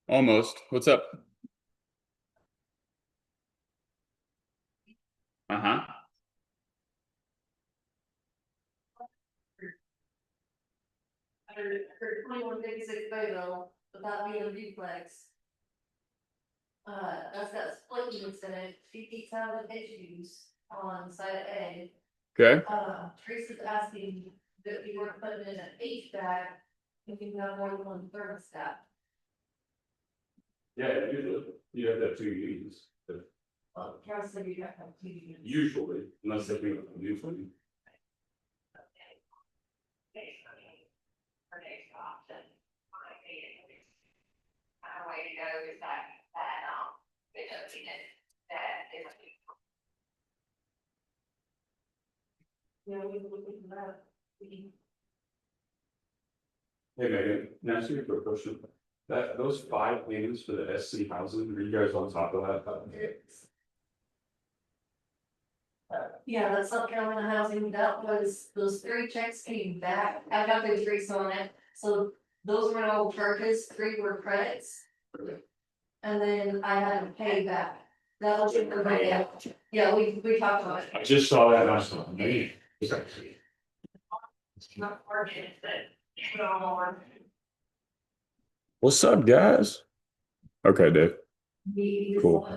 Almost. What's up? Uh-huh. For 2156 photo, without being a duplex. That's got split units in it, she keeps having issues on side A. Okay. Teresa's asking that we were putting in an HVAC, if you have more than one thermostat. Yeah, usually you have to have two units. Well, Teresa said you have to have 2 units. Usually, unless they do it usually. Our way to go is that, because we did that, is. Yeah, we look at that. Hey Megan, can I ask you a quick question? Those 5 payments for the SC housing, are you guys on top of that? Yeah, that's South Carolina housing, that was, those 3 checks came back, I got those 3 on it, so those were all charges, 3 were credits. And then I had to pay back, that was in the way, yeah, we talked about I it. just saw that and I was like, man. It's not working, but put on more. What's up, guys? Okay, Dave. Cool.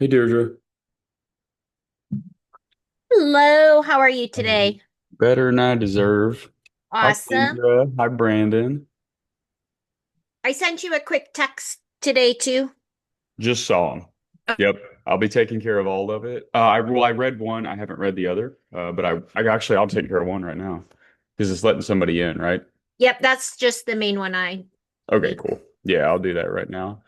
Hey, Deirdre. Hello, how are you today? Better than I deserve. Hi, Awesome. Kendra. Hi, Brandon. I sent you a quick text today too. Just saw him. Yep. I'll be taking care of all of it. I read one. I haven't read the other. But I'll take care of one right now because it's letting somebody in, right? Yep, that's just the main one I Okay, need. cool. Yeah, I'll do that right now.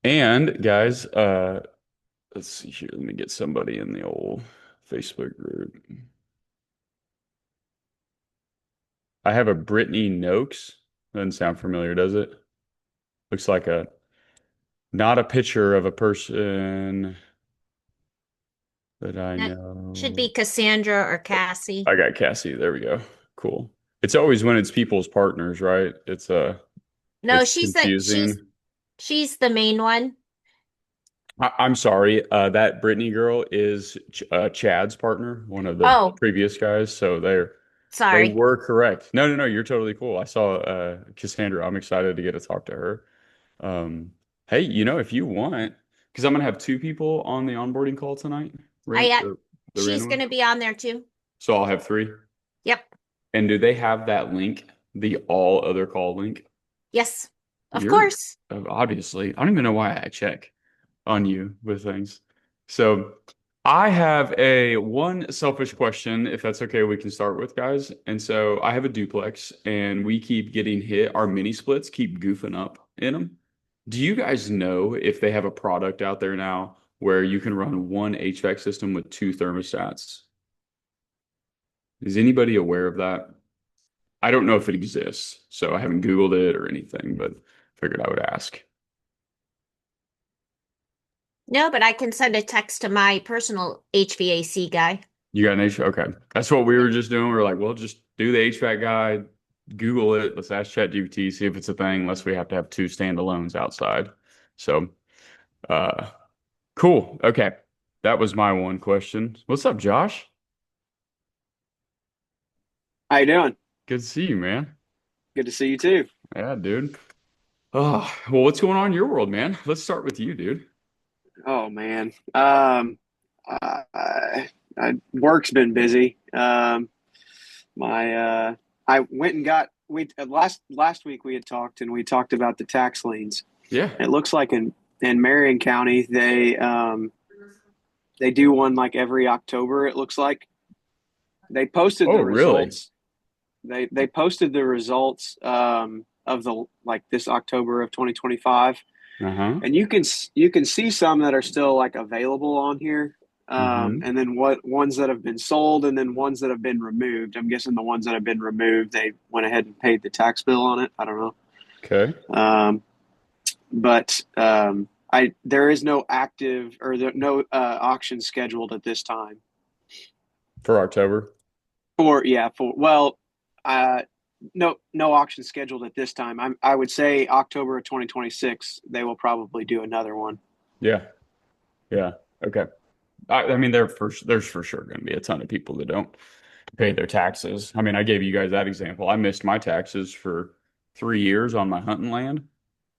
And guys, let's see here. Let me get somebody in the old Facebook group. I have a Brittany Noakes. Doesn't sound familiar, does it? Looks like not a picture of a person that I That know. should be Cassandra or Cassie. I got Cassie. There we go. Cool. It's always when it's people's partners, right? No, It's confusing. she's the main one. I'm sorry. That Brittany girl is Chad's partner, one of the Oh, previous guys. So they sorry. were correct. No, no, no. You're totally cool. I saw Cassandra. I'm excited to get to talk to her. Um, hey, if you want, because I'm gonna have 2 people on the onboarding call tonight, I the she's random one. gonna be on there too. So I'll have 3. Yep. And do they have that link, the all other call link? Yes. Of You're course. obviously, I don't even know why I check on you with things. So I have one selfish question, if that's okay, we can start with, guys. And so I have a duplex and we keep getting hit. Our mini splits keep goofing up in them. Do you guys know if they have a product out there now where you can run one HVAC system with 2 thermostats? Is anybody aware of that? I don't know if it exists, so I haven't Googled it or anything, but figured I would ask. No, but I can send a text to my personal HVAC guy. You got an H? Okay. That's what we Yeah. were just doing. We were like, well, just do the HVAC guide, Google it. Let's ask ChatGPT, see if it's a thing, unless we have to have two standalones outside. So, uh, cool. Okay. That was my one question. What's up, Josh? How you doing? Good to see you, man. Good to see you too. Yeah, dude. Oh, well, what's going on in your world, man? Let's start with you, dude. Oh man. Work's been busy. My I went and got we last week we had talked and we talked about the tax liens. Yeah. It looks like in Marion County they do one like every October. It looks like they posted Oh, the really? results. They posted the results of the like this October of 2025. Uh-huh. And you can see some that are still like available on here, Mm-hmm. and then what ones that have been sold, and then ones that have been removed. I'm guessing the ones that have been removed, they went ahead and paid the tax bill on it. I don't know, Okay. but I there is no active or no auction scheduled at this time. For October. For yeah, for well, uh, no auction scheduled at this time. I would say October of 2026 they will probably do another one. Yeah. Yeah. Okay. I mean, there's for sure going to be a ton of people that don't pay their taxes. I mean, I gave you guys that example. I missed my taxes for 3 years on my hunting land,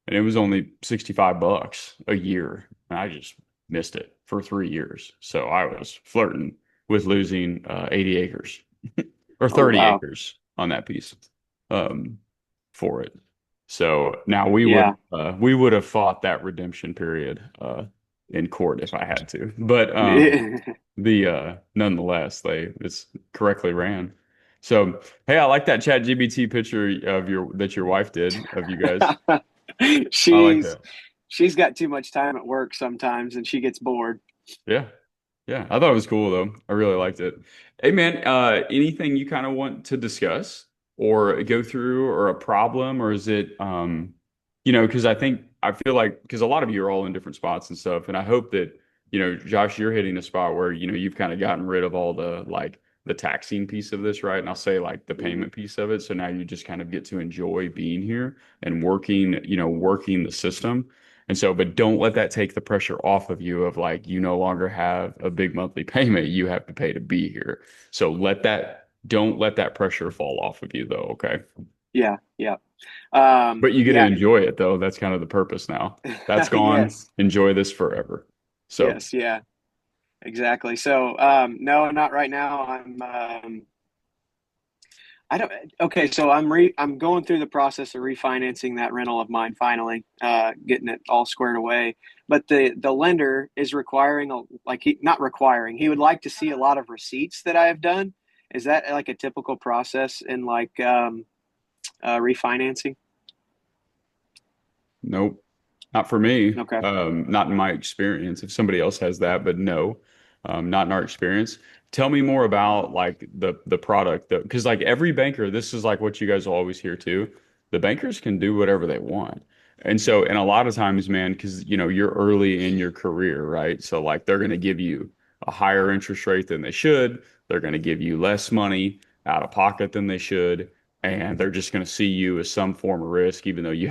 and it was only $65 a year. And I just missed it for 3 years. So I was flirting with losing 80 acres or Oh 30 wow, acres on that piece um, for it. So now we yeah. would have fought that redemption period in court if I had to. But the nonetheless, it's correctly ran. So hey, I like that Chat GBT picture of your wife did of you guys. I like she's that. she's got too much time at work sometimes and she gets bored. Yeah. Yeah. I thought it was cool though. I really liked it. Hey man, anything you kind of want to discuss or go through or a problem, or is it because I feel like because a lot of you are all in different spots and stuff, and I hope that, Josh, you're hitting a spot where, you've kind of gotten rid of all the like the taxing piece of this, right? And I'll say like the Mhm. payment piece of it. So now you just kind of get to enjoy being here and working the system. And so, but don't let that take the pressure off of you of like you no longer have a big monthly payment you have to pay to be here. So don't let that pressure fall off of you though, okay? Yeah, yeah. But you get to Yeah. enjoy it though. That's kind of the purpose now. That's gone. Yes. Enjoy this forever. So, Yes, yeah. Exactly. So, no, not right now. I don't okay, so I'm going through the process of refinancing that rental of mine finally, getting it all squared away. But the lender is requiring like he not requiring, he would like to see a lot of receipts that I have done. Is that like a typical process in like refinancing? nope, not for me. Okay. Not in my experience. If somebody else has that, but no, not in our experience. Tell me more about like the product though, because like every banker, this is like what you guys will always hear too. The bankers can do whatever they want. And a lot of times, man, because you're early in your career, right? So like they're gonna give you a higher interest rate than they should. They're gonna give you less money out of pocket than they should. And they're just gonna see you as some form of risk, even though you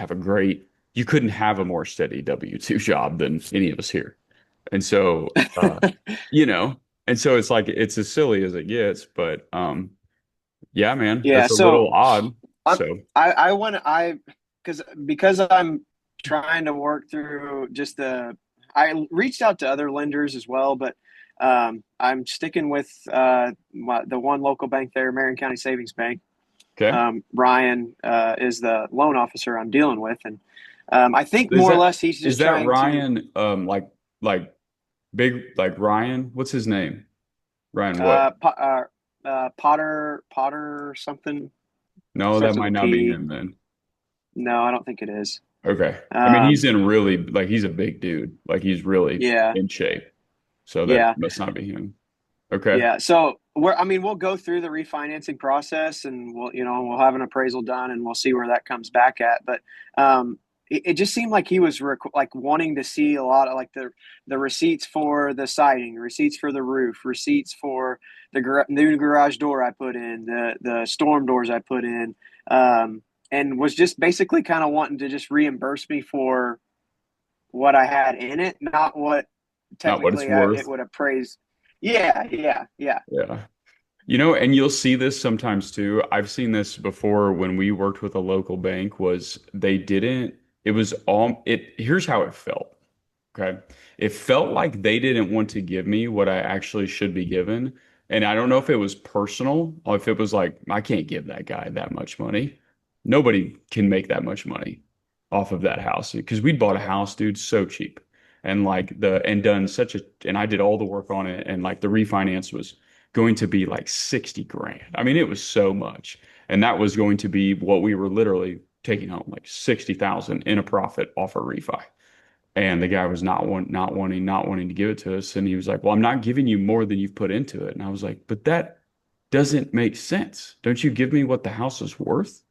couldn't have a more steady W-2 job than any of us here. And so, you know, and so it's like it's as silly as it gets, but yeah, man, Yeah, that's a so little odd. I'm So, I want to I because I'm trying to work through just the I reached out to other lenders as well, but I'm sticking with the one local bank there, Marion County Savings Bank. okay. Ryan is the loan officer I'm dealing with, and I think Is more or that less he's is just that trying to Ryan like big like Ryan? What's his name? Ryan what? Potter something No, that starts with a might not be P. him then. No, I don't think it is. Okay. I mean, Um, he's a big dude. Like he's really yeah, in shape. So that yeah. must not be him. Okay. Yeah, so I mean, we'll go through the refinancing process and we'll have an appraisal done and we'll see where that comes back at. But it just seemed like he was like wanting to see a lot of like the receipts for the siding, receipts for the roof, receipts for the new garage door I put in, the storm doors I put in, and was just basically kind of wanting to just reimburse me for what I had in it, not what Not what it's technically it worth. would appraise. Yeah, yeah, yeah. Yeah. You know, and you'll see this sometimes too. I've seen this before when we worked with a local bank was they didn't, it was all it here's how it felt. Okay. It felt like they didn't want to give me what I actually should be given. And I don't know if it was personal or if it was like, I can't give that guy that much money. Nobody can make that much money off of that house because we'd bought a house, dude, so cheap. And like and done such a, and I did all the work on it. And like the refinance was going to be like 60 grand. I mean, it was so much. And that was going to be what we were literally taking home, like 60,000 in a profit off a refi. And the guy was not wanting to give it to us. And he was like, well, I'm not giving you more than you've put into it. And I was like, but that doesn't make sense. Don't you give me what the house is worth?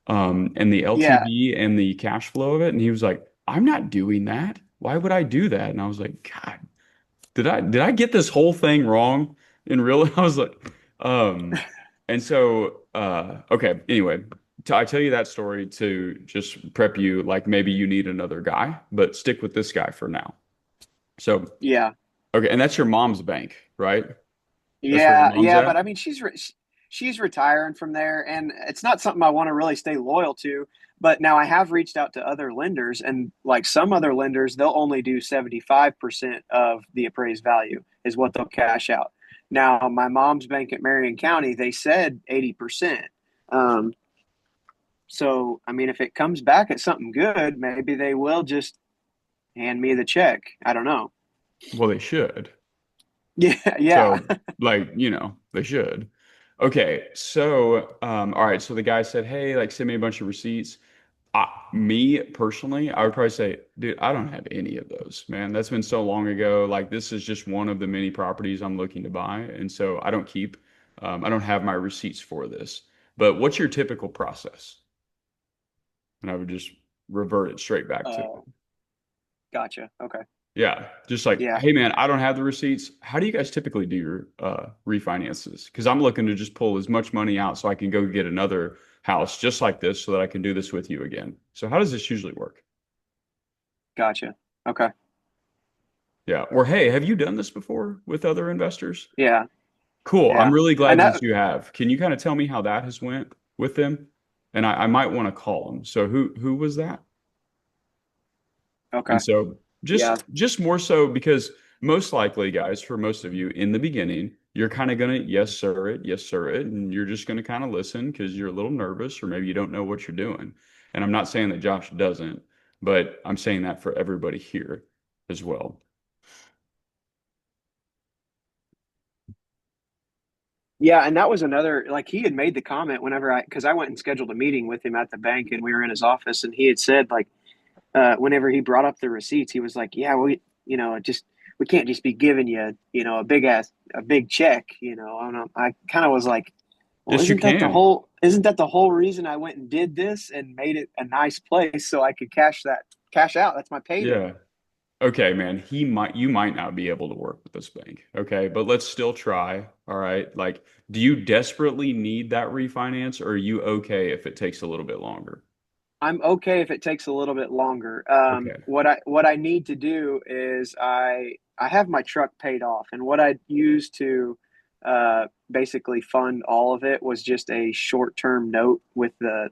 And the Yeah, LTV and the cash flow of it. And he was like, I'm not doing that. Why would I do that? And I was like, God, did I get this whole thing wrong in real? I was like, and so okay, anyway, I tell you that story to just prep you, like maybe you need another guy, but stick with this guy for now. So, yeah. okay, and that's your mom's bank, right? That's where your Yeah, mom's yeah, at? but I mean, she's retiring from there, and it's not something I want to really stay loyal to. But now I have reached out to other lenders, and like some other lenders, they'll only do 75% of the appraised value is what they'll cash out. Now, my mom's bank at Marion County, they said 80%. Um, so, I mean, if it comes back at something good, maybe they will just hand me the check. I don't know. Well, they should. Yeah, yeah. So, like, they should. Okay, so all right, so the guy said, "Hey, like send me a bunch of receipts." Me personally, I would probably say, dude, I don't have any of those, man. That's been so long ago. Like this is just one of the many properties I'm looking to buy, and so I don't have my receipts for this. But what's your typical process? And I would just revert it straight back to it. Oh, gotcha. Okay. Yeah, just like, Yeah. hey man, I don't have the receipts. How do you guys typically do your refinances? Because I'm looking to just pull as much money out so I can go get another house just like this so that I can do this with you again. So how does this usually work? Gotcha. Okay. Yeah. Or hey, have you done this before with other investors? Yeah. Cool. I'm Yeah. really And glad that that, you have. Can you kind of tell me how that has went with them? And I might want to call them. So who was that? okay. And so Yeah. just more so because most likely, guys, for most of you in the beginning, you're kind of gonna yes sir it, and you're just gonna kind of listen because you're a little nervous or maybe you don't know what you're doing. And I'm not saying that Josh doesn't, but I'm saying that for everybody here as well. Yeah. And that was another, like, he had made the comment whenever because I went and scheduled a meeting with him at the bank and we were in his office and he had said, like, whenever he brought up the receipts, he was like, yeah, we can't just be giving you, a big check, And I kind of was like, well, Yes, you can. isn't that the whole reason I went and did this and made it a nice place so I could cash out? That's my payday. Yeah. Okay, man. You might not be able to work with this bank. Okay, but let's still try. All right. Like, do you desperately need that refinance or are you okay if it takes a little bit longer? I'm okay if it takes a little bit longer. Okay. What I need to do is I have my truck paid off, and what I used to basically fund all of it was just a short term note with the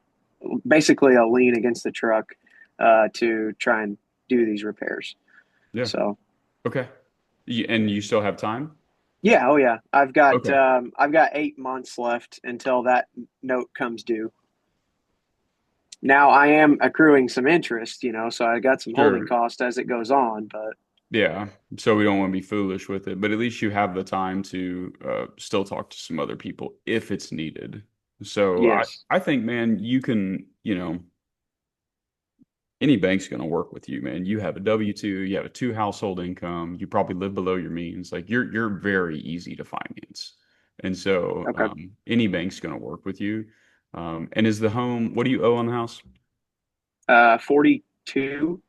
basically a lien against the truck to try and do these repairs. Yeah. So Okay. And you still have time? yeah, oh yeah, Okay. I've got 8 months left until that note comes due. Now I am accruing some interest, so I got some holding Sure. cost as it goes on, but Yeah. So we don't want to be foolish with it, but at least you have the time to still talk to some other people if it's needed. So yes. I think, man, you can, any bank's going to work with you, man. You have a W-2, you have a two household income, you probably live below your means. Like you're very easy to finance. And so Okay. any bank's going to work with you. And is the home, what do you owe on the house? 42. 2.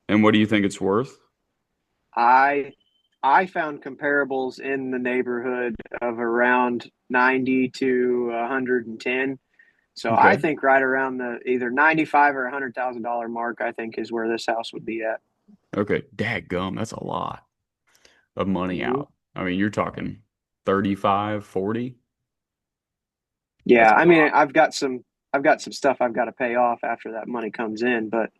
And what do you think it's worth? I I found comparables in the neighborhood of around 90 to 110. So I Okay. think right around the either 95 or $100,000 mark, I think is where this house would be at. Okay. Dadgum, that's a lot of money Hmm. out. I mean, you're talking 35, 40. Yeah, That's a I mean, lot. I've got some stuff I've got to pay off after that money comes in, but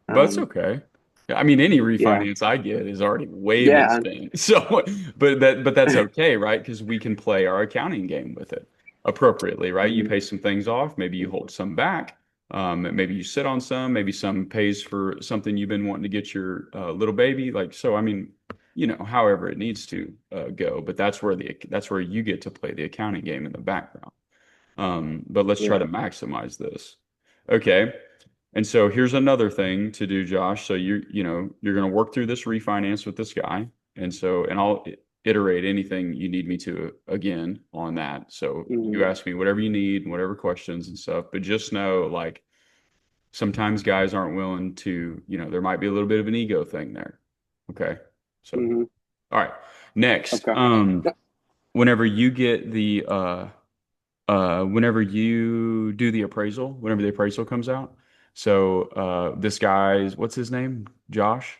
But it's um, okay. I mean, any yeah, refinance I get is already way been yeah, spent. So, but that's okay, right? Because we can play our accounting game with it appropriately, right? You mhm, pay some things off, maybe you hold some back. Maybe you sit on some, maybe some pays for something you've been wanting to get your little baby. Like, so, I mean, however it needs to go. But that's where you get to play the accounting game in the background. But let's try yeah, to maximize this. Okay. And so here's another thing to do, Josh. So you're going to work through this refinance with this guy. And I'll iterate anything you need me to again on that. So mhm, you ask me whatever you need, whatever questions and stuff, but just know like sometimes guys aren't willing to, there might be a little bit of an ego thing there. Okay. So, mhm. all right. Next, Okay. whenever you get the whenever you do the appraisal, whenever the appraisal comes out. So this guy's what's his name? Josh?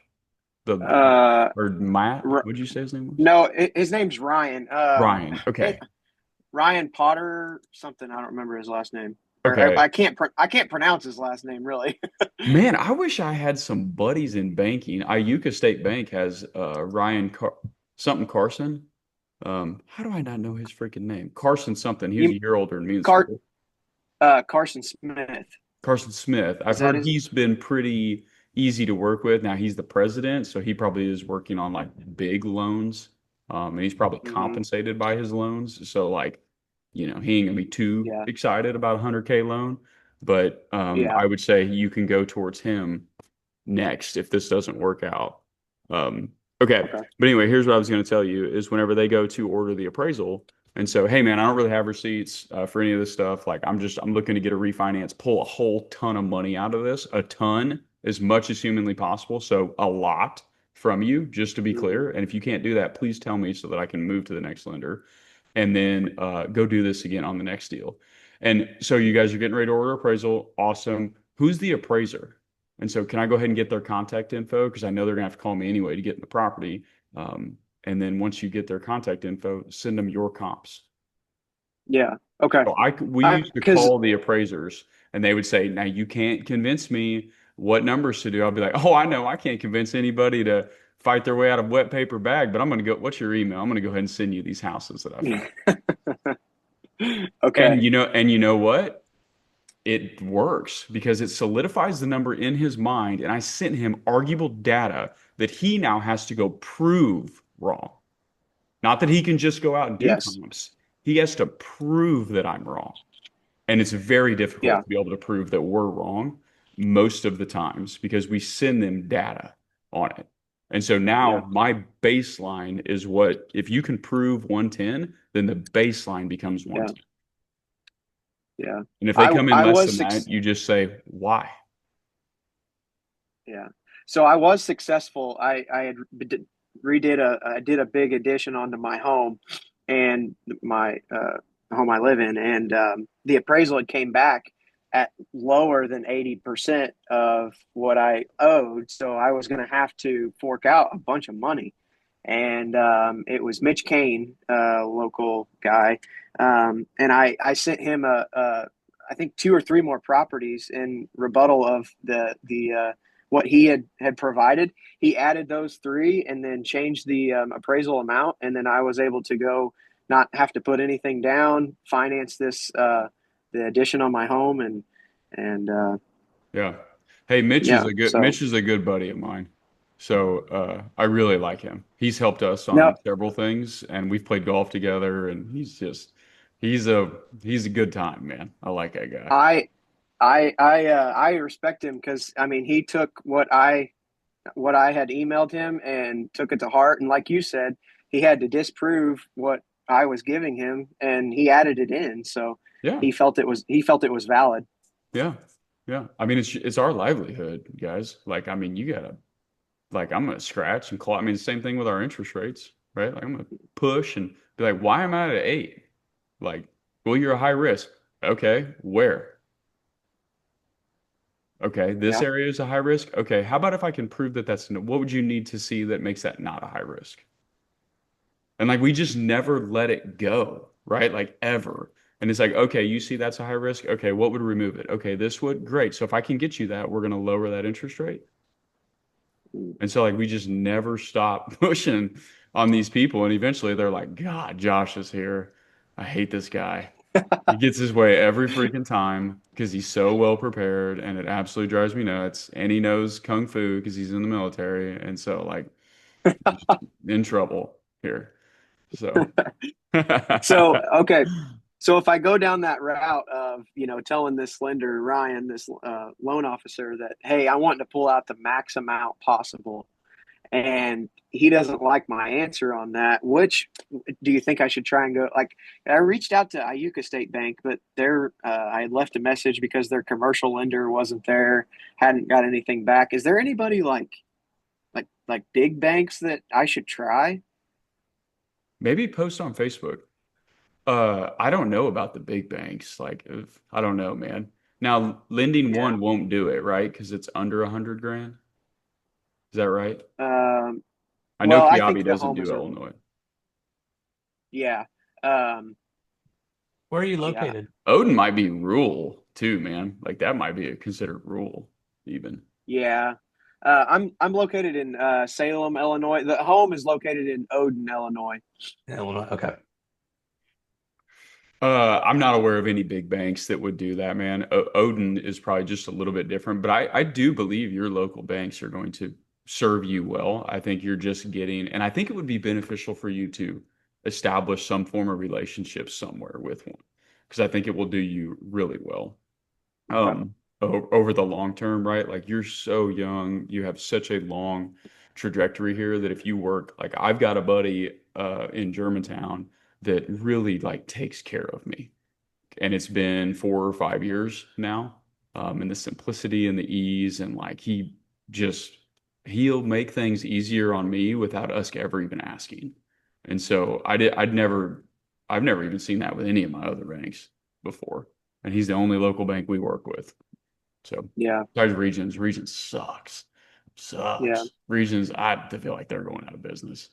The Uh, or Matt? R What'd you say his name was? no, his name's Ryan. Ryan. It, Okay. Ryan Potter something. I don't remember his last name, or Okay. I can't pronounce his last name really. Man, I wish I had some buddies in banking. Iuka State Bank has Ryan something Carson. How do I not know his freaking name? Carson something. He was a You year older than me in Car school. Carson Smith. Carson Smith. I've Is that heard his? he's been pretty easy to work with. Now he's the president, so he probably is working on like big loans. And he's probably Hmm. compensated by his loans. So like, he ain't gonna be too Yeah, excited about a 100K loan. But yeah. I would say you can go towards him next if this doesn't work out. Okay. Okay. But anyway, here's what I was going to tell you is whenever they go to order the appraisal and so, hey man, I don't really have receipts for any of this stuff. Like I'm looking to get a refinance, pull a whole ton of money out of this, a ton, as much as humanly possible. So a lot from you, just to be Hmm. clear. And if you can't do that, please tell me so that I can move to the next lender and then go do this again on the next deal. And so you guys are getting ready to order appraisal. Awesome. Who's the appraiser? And so can I go ahead and get their contact info? Because I know they're gonna have to call me anyway to get in the property. And then once you get their contact info, send them your comps. Yeah. Okay. So we I used to because call the appraisers and they would say, now you can't convince me what numbers to do. I'll be like, oh, I know I can't convince anybody to fight their way out of wet paper bag, but I'm gonna go, what's your email? I'm gonna go ahead and send you these houses that I found. okay. And you know what? It works because it solidifies the number in his mind. And I sent him arguable data that he now has to go prove wrong. Not that he can just go out and do Yes. comps. He has to prove that I'm wrong. And it's very difficult Yeah. to be able to prove that we're wrong most of the times because we send them data on it. And so Yeah. now my baseline is what, if you can prove 110, then the baseline becomes Yeah. 110. Yeah. And if they come in I less was than that, six. you just say, why? Yeah. So I was successful. I had I did a big addition onto my home and my home I live in, and the appraisal had came back at lower than 80% of what I owed. So I was going to have to fork out a bunch of money. And it was Mitch Kane, local guy, and I sent him I think 2 or 3 more properties in rebuttal of the what he had provided. He added those 3 and then changed the appraisal amount, and then I was able to go not have to put anything down, finance this the addition on my home, and Yeah. Hey, yeah. So Mitch is a good buddy of mine. So I really like him. He's helped us no, on several things and we've played golf together and he's a good time, man. I like that guy. I I respect him because I mean he took what I had emailed him and took it to heart, and like you said, he had to disprove what I was giving him, and he added it in, so Yeah. he felt it was valid. Yeah. Yeah. I mean, it's our livelihood, guys. Like, I mean, you gotta like I'm gonna scratch and claw. I mean, the same thing with our interest rates, right? Like I'm gonna push and be like, why am I at 8? Like, well, you're a high risk. Okay, where? Okay, this Yeah. area is a high risk. Okay, how about if I can prove that what would you need to see that makes that not a high risk? And like we just never let it go, right? Like ever. And it's like, okay, you see that's a high risk. Okay, what would remove it? Okay, this would. Great. So if I can get you that, we're gonna lower that interest rate. And so like we just never stop pushing on these people. And eventually they're like, God, Josh is here. I hate this guy. He gets his way every freaking time because he's so well prepared and it absolutely drives me nuts. And he knows kung fu because he's in the military. And so like in trouble here. So So, okay. So if I go down that route of, telling this lender, Ryan, this loan officer that, hey, I want to pull out the max amount possible, and he doesn't like my answer on that, which do you think I should try and go? Like, I reached out to Iuka State Bank, but I had left a message because their commercial lender wasn't there, hadn't got anything back. Is there anybody like big banks that I should try? maybe post on Facebook. I don't know about the big banks. Like, I don't know, man. Now, Lending Yeah. One won't do it, right? Because it's under 100 grand. Is that right? Um, I know well, I Kiabi think the doesn't home do is a Illinois. yeah. Um, Where are you yeah. located? Odin might be rural too, man. Like that might be considered rural even. Yeah. I'm located in Salem, Illinois. The home is located in Odin, Illinois. Illinois. Okay. I'm not aware of any big banks that would do that, man. Odin is probably just a little bit different, but I do believe your local banks are going to serve you well. I think you're just getting, and I think it would be beneficial for you to establish some form of relationship somewhere with one, because I think it will do you really well. Okay. Over the long term, right? Like you're so young, you have such a long trajectory here that if you work, like I've got a buddy in Germantown that really like takes care of me. And it's been 4 or 5 years now. And the simplicity and the ease and like just he'll make things easier on me without us ever even asking. And so I've never even seen that with any of my other banks before. And he's the only local bank we work with. So Yeah. besides Regions sucks. Yeah. Regions, I feel like they're going out of business.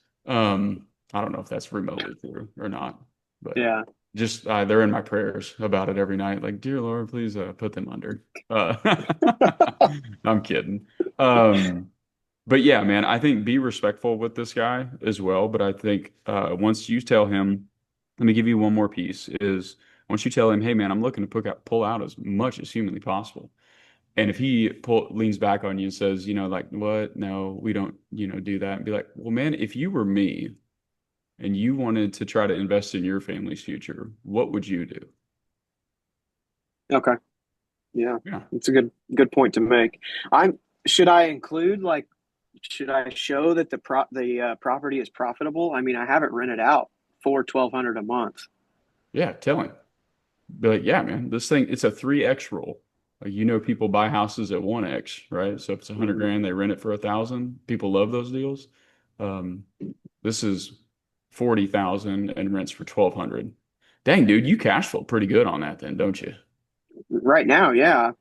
I don't know if that's remotely true or not, but Yeah. just they're in my prayers about it every night. Like, dear Lord, please put them under. I'm kidding. Um, but yeah, man, I think be respectful with this guy as well. But I think once you tell him, let me give you one more piece, is once you tell him, hey man, I'm looking to pull out as much as humanly possible. And if he leans back on you and says, like, what? No, we don't, do that. And be like, well, man, if you were me and you wanted to try to invest in your family's future, what would you do? Okay. Yeah. Yeah. It's a good point to make. I'm should I include like should I show that the property is profitable? I mean, I have it rented out for 1,200 a month. Yeah. Tell him. Be like, yeah, man, this thing, it's a 3x rule. Like, people buy houses at 1x, right? So if it's 100 Mhm. grand, they rent it for 1,000. People love those deals. Um, this is 40,000 and rents for 1,200. Dang, dude, you cash flow pretty good on that then, don't you? Right now, yeah.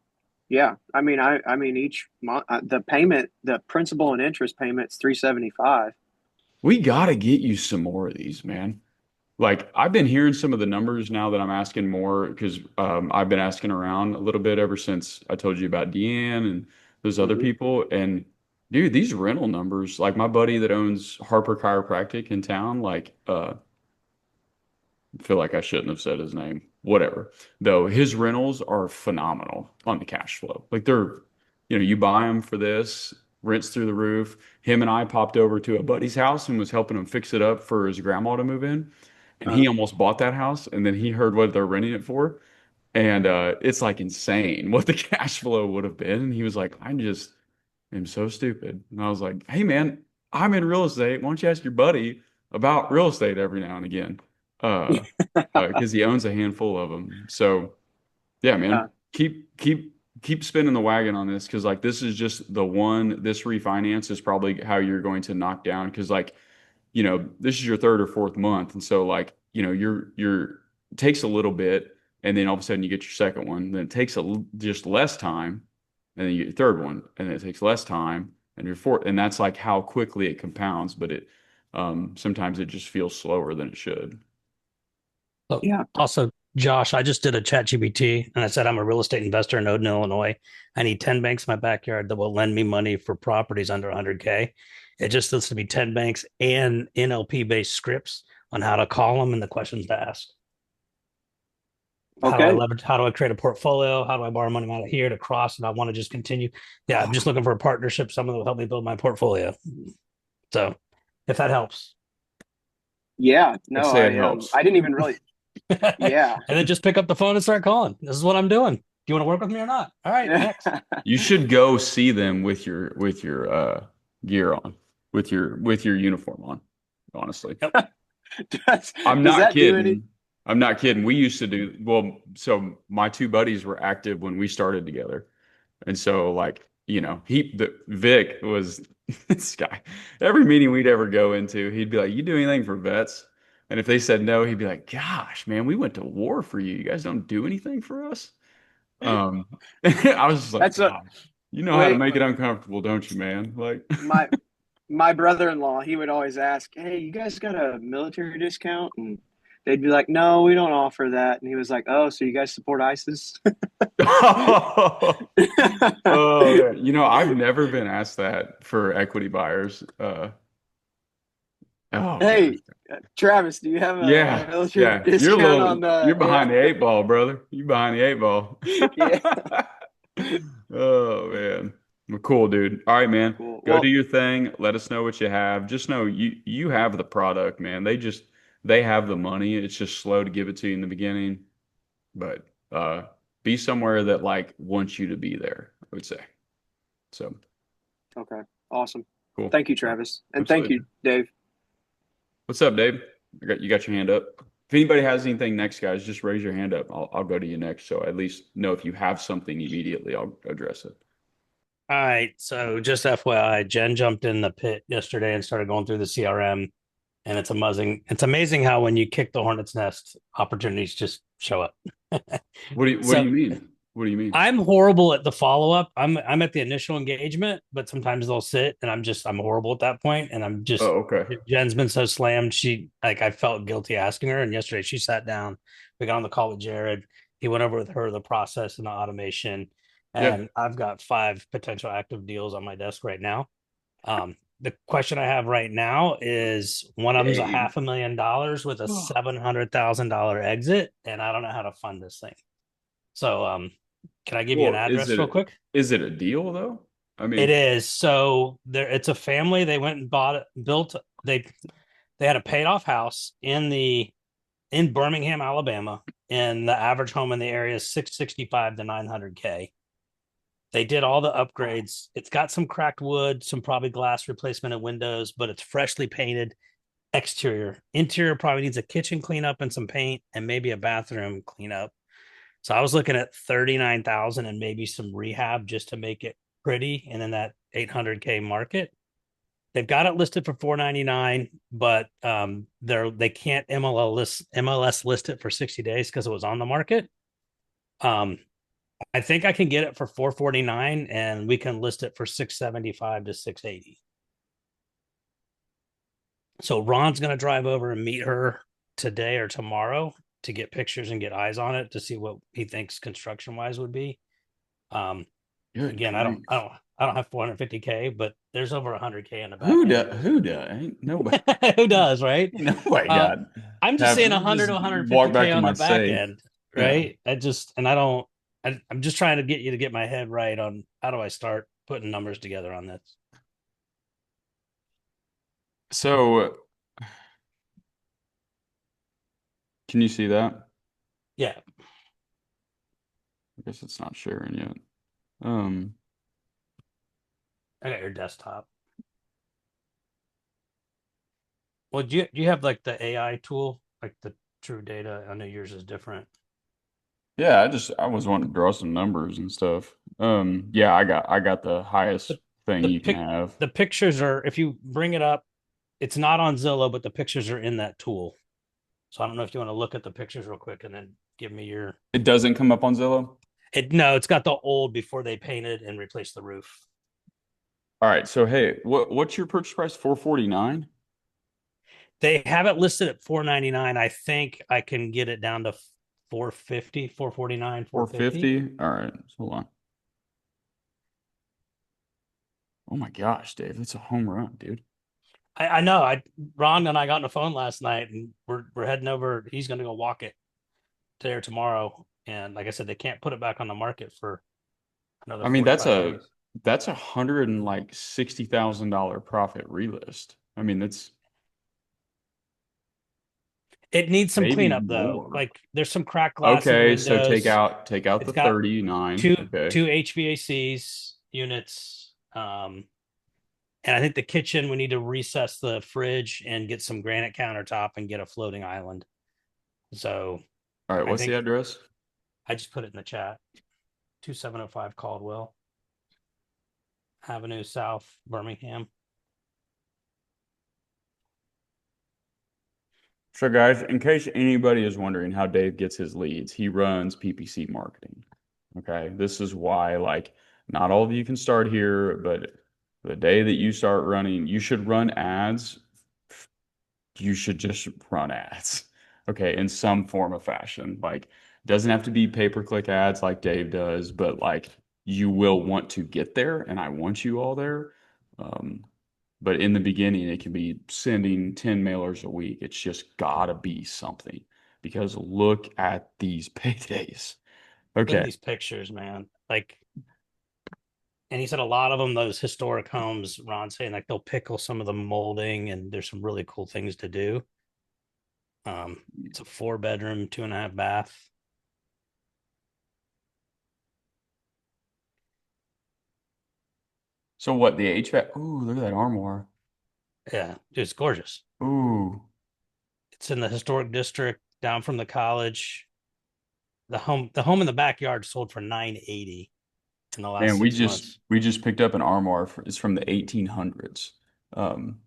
Yeah. I mean each month the principal and interest payment's 375. We gotta get you some more of these, man. Like I've been hearing some of the numbers now that I'm asking more because I've been asking around a little bit ever since I told you about Deanne and those other Hmm. people. And dude, these rental numbers, like my buddy that owns Harper Chiropractic in town, like I feel like I shouldn't have said his name. Whatever. Though his rentals are phenomenal on the cash flow. Like you buy them for this, rents through the roof. Him and I popped over to a buddy's house and was helping him fix it up for his grandma to move in. And he almost bought that house, and then he heard what they're renting it for, and it's like insane what the cash flow would have been. And he was like, "I just am so stupid." And I was like, "Hey, man, I'm in real estate. Why don't you ask your buddy about real estate every now and again?" Uh, because he owns a handful of them. So yeah, Yeah. man, keep keep spinning the wagon on this because like this is just the one. This refinance is probably how you're going to knock down because like this is your third or fourth month, and so like you're it takes a little bit, and then all of a sudden you get your second one. Then it takes just less time, and then you get your third one, and then it takes less time, and your fourth, and that's like how quickly it compounds. But it sometimes it just feels slower than it should. So Yeah. also, Josh, I just did a chat GPT and I said I'm a real estate investor in Odin, Illinois. I need 10 banks in my backyard that will lend me money for properties under 100K. It just listed me 10 banks and NLP based scripts on how to call them and the questions to ask. How do I Okay. leverage? How do I create a portfolio? How do I borrow money out of here to cross? And I want to just continue. Yeah, I'm just looking for a partnership, someone that will help me build my portfolio. So if that helps. Yeah. I'd No, say it helps. I didn't even really. And Yeah. then just pick up the phone and start calling. This is what I'm doing. Do you want to work with me or not? All right, next. You should go see them with your gear on, with your uniform on, honestly. Yep. I'm Does not that do any? kidding. I'm not kidding. We used to do well, so my two buddies were active when we started together. And so like, Vic was this guy. Every meeting we'd ever go into, he'd be like, "You do anything for vets?" And if they said no, he'd be like, "Gosh, man, we went to war for you. You guys don't do anything for us." Um, I was just like, That's a God, you know how to wait. make it uncomfortable, don't you, man? Like, My my brother-in-law, he would always ask, "Hey, you guys got a military discount?" And they'd be like, "No, we don't offer that." And he was like, "Oh, so you guys support ISIS?" oh, man. I've never been asked that for equity buyers. Oh Hey, man. Travis, do you have a Yeah, military yeah. discount on the You're behind the eight ball, brother. You're behind the eight ball. Yeah. Oh man. Well, cool, dude. All right, man. Cool. Go do Well, your thing. Let us know what you have. Just know you have the product, man. They have the money. It's just slow to give it to you in the beginning. But be somewhere that like wants you to be there, I would say. So okay. Awesome. cool. Thank you, All right. Travis. And thank Absolutely. you, Dave. What's up, Dave? You got your hand up. If anybody has anything next, guys, just raise your hand up. I'll go to you next. So at least know if you have something immediately, I'll address it. All right. So just FYI, Jen jumped in the pit yesterday and started going through the CRM. And it's amazing. It's amazing how when you kick the hornet's nest, opportunities just show up. What do So you mean? What do you mean? I'm horrible at the follow up. I'm at the initial engagement, but sometimes they'll sit and I'm horrible at that point. And I'm just Oh, okay. Jen's been so slammed. I felt guilty asking her. And yesterday she sat down. We got on the call with Jared. He went over with her the process and the automation. Yeah. And I've got 5 potential active deals on my desk right now. The question I have right now is one of them's a Dave. $500,000 with a $700,000 exit, and I don't know how to fund this thing. So, can I give you an Well, is address real it quick? is it a deal though? I It mean, is. So it's a family. They went and bought it, built. They had a paid off house in Birmingham, Alabama, and the average home in the area is 665 to 900K. They did all the upgrades. It's got some cracked wood, some probably glass replacement of windows, but it's freshly painted. Exterior. Interior probably needs a kitchen cleanup and some paint and maybe a bathroom cleanup. So I was looking at 39,000 and maybe some rehab just to make it pretty and in that 800K market. They've got it listed for 499, but they can't MLS list it for 60 days because it was on the market. I think I can get it for 449 and we can list it for 675 to 680. So Ron's going to drive over and meet her today or tomorrow to get pictures and get eyes on it to see what he thinks construction wise would be. good Again, grief. I don't have 450K, but there's over 100K in the back. Who does? Who does? Ain't nobody. Who does, right? Nobody Uh, got. I'm just Have saying 100 to just walk back 150K to on my the back safe. end, Yeah. right? I'm just trying to get you to get my head right on how do I start putting numbers together on this. So, can you see that? Yeah. I guess it's not sharing yet. Um, I got your desktop. Well, do you have like the AI tool, like the True Data? I know yours is different. Yeah, I was wanting to draw some numbers and stuff. Yeah, I got the highest The thing the you can pic have. the pictures are, if you bring it up, it's not on Zillow, but the pictures are in that tool. So I don't know if you want to look at the pictures real quick and then give me your It doesn't come up on Zillow. no, it's got the old before they painted and replaced the roof. All right, so hey, what's your purchase price? 449? They have it listed at 499. I think I can get it down to 450, 449, 450. 450? All right, hold on. Oh my gosh, Dave, that's a home run, dude. I know. Ron and I got on the phone last night and we're heading over. He's gonna go walk it today or tomorrow. And like I said, they can't put it back on the market for another I mean, that's 45 a days. that's $160,000 profit relist. I mean, that's It needs some maybe cleanup though. more. Like there's some cracked glass in the Okay, so windows. take out It's the got 39. two Okay. two HVACs units. And I think the kitchen, we need to recess the fridge and get some granite countertop and get a floating island. So All right, I what's the think address? I just put it in the chat. 2705 Caldwell Avenue South, Birmingham. So, guys, in case anybody is wondering how Dave gets his leads, he runs PPC marketing. Okay. This is why, like, not all of you can start here, but the day that you start running, you should run ads. You should just run ads. Okay. In some form of fashion. Like, doesn't have to be pay-per-click ads like Dave does, but like, you will want to get there, and I want you all there. Um, but in the beginning, it can be sending 10 mailers a week. It's just gotta be something because look at these paydays. Look at Okay. these pictures, man. Like, and he said a lot of them, those historic homes, Ron saying like they'll pickle some of the molding and there's some really cool things to do. It's a 4 bedroom, 2.5 bath. So what the HVAC? Ooh, look at that armoire. Yeah, it's gorgeous. Ooh. It's in the historic district down from the college. The home in the backyard sold for 980 in the last Man, 6 months. we just picked up an armoire it's from the 1800s. Um,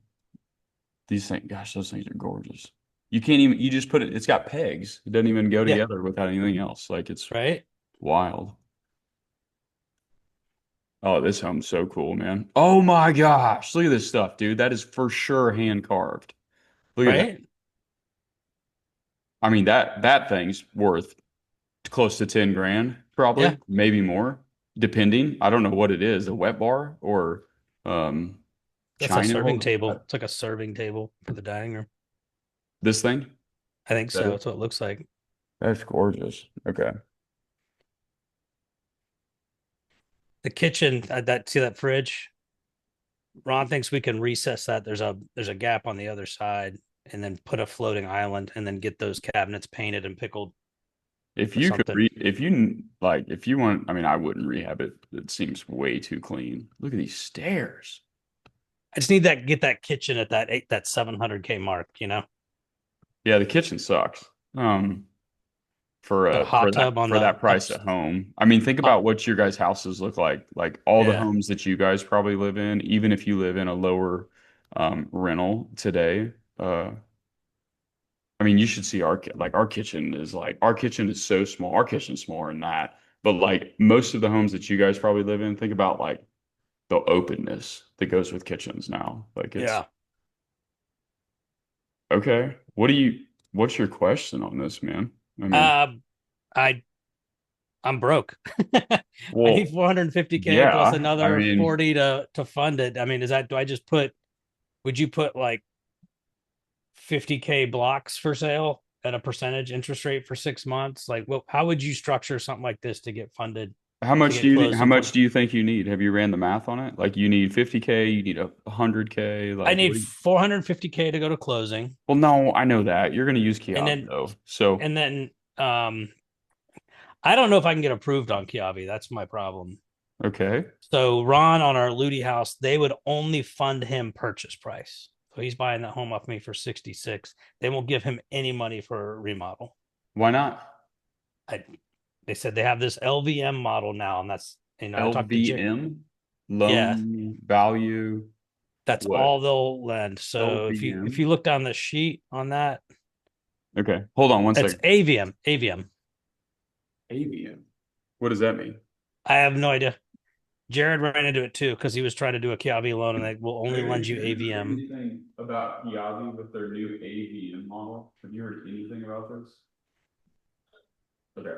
these things, gosh, those things are gorgeous. You can't even you just put it, it's got pegs. It doesn't even go Yeah, together without anything else. Like it's right, wild. Oh, this home's so cool, man. Oh my gosh. Look at this stuff, dude. That is for sure hand carved. Look at that. right. I mean, that thing's worth close to 10 grand, Yeah, probably, maybe more, depending. I don't know what it is, a wet bar or um that's a china serving holder. table. It's like a serving table for the dining room. This thing? I think That so. is, That's what it looks like. that's gorgeous. Okay. The kitchen, that see that fridge. Ron thinks we can recess that. There's a gap on the other side, and then put a floating island, and then get those cabinets painted and pickled If or you could something. if you like if you want, I mean, I wouldn't rehab it. It seems way too clean. Look at these stairs. I just need that get that kitchen at that 700K mark. Yeah, the kitchen sucks. The hot tub on for the that price at home. I mean, think hot. about what your guys' houses look like. Like all the Yeah, homes that you guys probably live in, even if you live in a lower rental today. I mean, you should see our kitchen is like our kitchen is so small. Our kitchen's smaller than that. But like most of the homes that you guys probably live in, think about like the openness that goes with kitchens now. Like it's yeah. okay. What's your question on this, man? I mean, Uh, I I'm broke. I need well, 450K plus yeah. I another mean, 40 to fund it. I mean, do I just would you put like 50K blocks for sale at a percentage interest rate for 6 months? Like, well, how would you structure something like this to get funded, how to much do get you need? closed How in much 20? do you think you need? Have you ran the math on it? Like you need 50K, you need 100K, I like what need do you, 450K to go to closing. well, no, I know that. You're gonna use And Kiavi then, though. So and then, um, I don't know if I can get approved on Kiavi. That's my problem. okay. So Ron on our Ludi house, they would only fund him purchase price. So he's buying that home off me for 66. They won't give him any money for a remodel. Why not? I They said they have this LVM model now, and that's I talked to Jay. LVM, Yeah, loan value, that's what? all they'll lend. So if LVM. you look down the sheet on that, Okay, hold on one it's second. AVM. AVM. AVM. What does that mean? I have no idea. Jared ran into it too because he was trying to do a Kiavi loan, and they will only Have lend you you heard AVM. anything about Kiavi with their new AVM model? Have you heard anything about this? Okay.